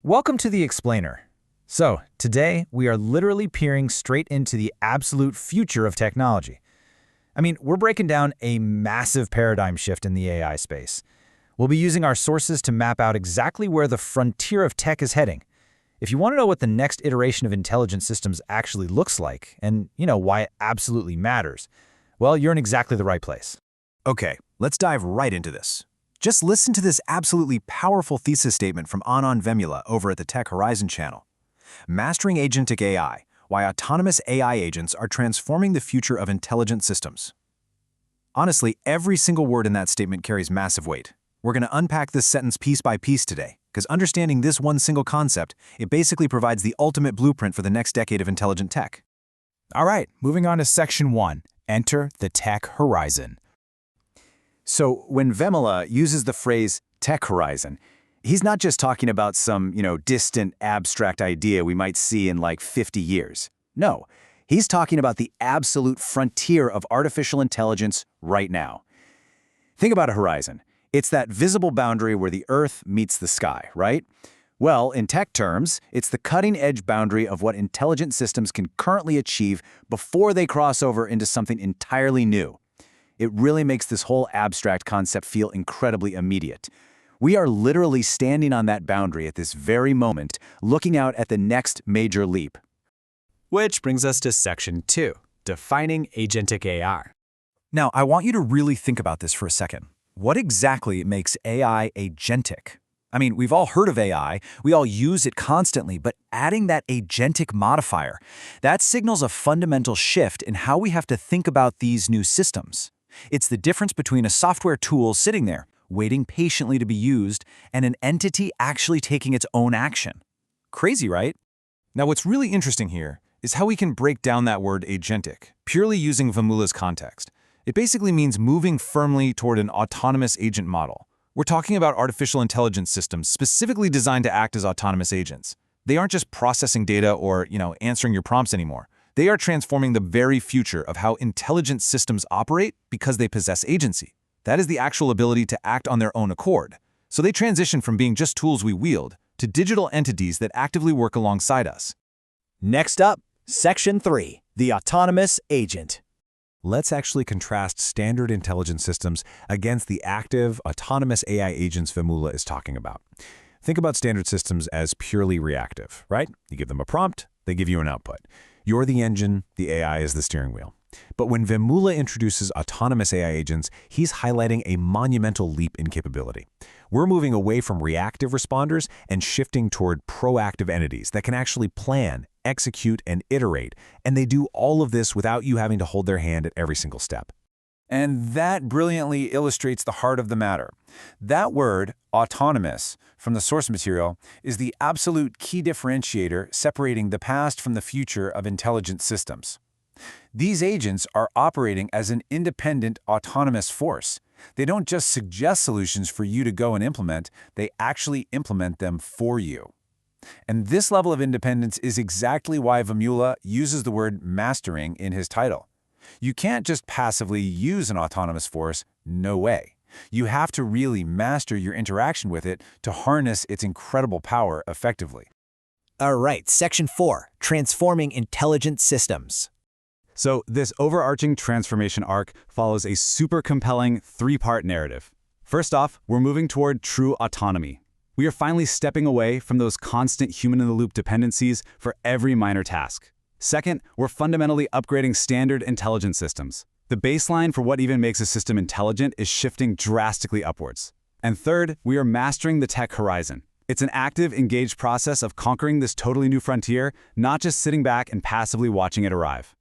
Welcome to The Explainer. So, today we are literally peering straight into the absolute future of technology. We're breaking down a massive paradigm shift in the AI space. We'll be using our sources to map out exactly where the frontier of tech is heading. If you want to know what the next iteration of intelligent systems actually looks like, and why it absolutely matters, well, you're in exactly the right place. Okay, let's dive right into this. Just listen to this absolutely powerful thesis statement from Anand Vemula over at the Tech Horizon channel. Mastering Agentic AI, why autonomous AI agents are transforming the future of intelligent systems. Honestly, every single word in that statement carries massive weight. We're going to unpack this sentence piece by piece today, because understanding this one single concept, it basically provides the ultimate blueprint for the next decade of intelligent tech. All right, moving on to Section 1, Enter the Tech Horizon. So when Vemula uses the phrase tech horizon, he's not just talking about some, distant abstract idea we might see in like 50 years. No, he's talking about the absolute frontier of artificial intelligence right now. Think about a horizon. It's that visible boundary where the Earth meets the sky, right? Well, in tech terms, it's the cutting-edge boundary of what intelligent systems can currently achieve before they cross over into something entirely new. It really makes this whole abstract concept feel incredibly immediate. We are literally standing on that boundary at this very moment, looking out at the next major leap. Which brings us to Section 2, Defining Agentic AI. Now, I want you to really think about this for a second. What exactly makes AI agentic? We've all heard of AI, we all use it constantly, but adding that agentic modifier, that signals a fundamental shift in how we have to think about these new systems. It's the difference between a software tool sitting there, waiting patiently to be used, and an entity actually taking its own action. Crazy, right? Now, what's really interesting here is how we can break down that word agentic, purely using Vemula's context. It basically means moving firmly toward an autonomous agent model. We're talking about artificial intelligence systems specifically designed to act as autonomous agents. They aren't just processing data or, answering your prompts anymore. They are transforming the very future of how intelligent systems operate because they possess agency. That is the actual ability to act on their own accord. So they transition from being just tools we wield to digital entities that actively work alongside us. Next up, Section 3, the autonomous agent. Let's actually contrast standard intelligence systems against the active, autonomous AI agents Vemula is talking about. Think about standard systems as purely reactive, right? You give them a prompt, they give you an output. You're the engine, the AI is the steering wheel. But when Vemula introduces autonomous AI agents, he's highlighting a monumental leap in capability. We're moving away from reactive responders and shifting toward proactive entities that can actually plan, execute, and iterate, and they do all of this without you having to hold their hand at every single step. And that brilliantly illustrates the heart of the matter. That word, autonomous, from the source material, is the absolute key differentiator separating the past from the future of intelligent systems. These agents are operating as an independent, autonomous force. They don't just suggest solutions for you to go and implement, they actually implement them for you. And this level of independence is exactly why Vemula uses the word mastering in his title. You can't just passively use an autonomous force, no way. You have to really master your interaction with it to harness its incredible power effectively. All right, Section 4, Transforming Intelligent Systems. So this overarching transformation arc follows a super compelling three-part narrative. First off, we're moving toward true autonomy. We are finally stepping away from those constant human-in-the-loop dependencies for every minor task. Second, we're fundamentally upgrading standard intelligence systems. The baseline for what even makes a system intelligent is shifting drastically upwards. And third, we are mastering the tech horizon. It's an active, engaged process of conquering this totally new frontier, not just sitting back and passively watching it arrive.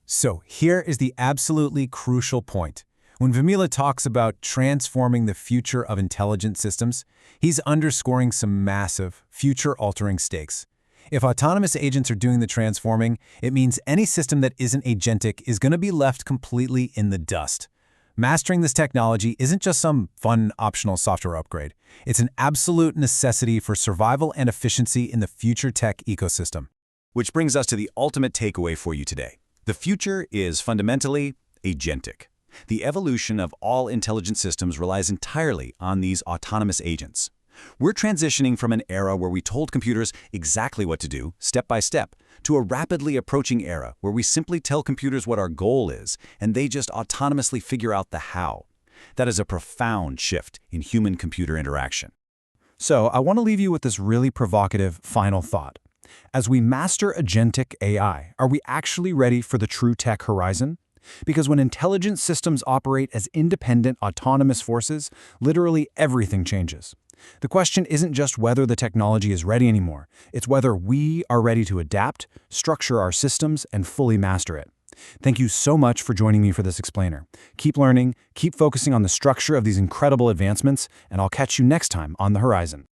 So here is the absolutely crucial point. When Vemula talks about transforming the future of intelligent systems, he's underscoring some massive, future-altering stakes. If autonomous agents are doing the transforming, it means any system that isn't agentic is going to be left completely in the dust. Mastering this technology isn't just some fun, optional software upgrade. It's an absolute necessity for survival and efficiency in the future tech ecosystem. Which brings us to the ultimate takeaway for you today. The future is fundamentally agentic. The evolution of all intelligent systems relies entirely on these autonomous agents. We're transitioning from an era where we told computers exactly what to do, step by step, to a rapidly approaching era where we simply tell computers what our goal is, and they just autonomously figure out the how. That is a profound shift in human-computer interaction. So I want to leave you with this really provocative final thought. As we master agentic AI, are we actually ready for the true tech horizon? Because when intelligent systems operate as independent, autonomous forces, literally everything changes. The question isn't just whether the technology is ready anymore, it's whether we are ready to adapt, structure our systems, and fully master it. Thank you so much for joining me for this explainer. Keep learning, keep focusing on the structure of these incredible advancements, and I'll catch you next time on the Horizon.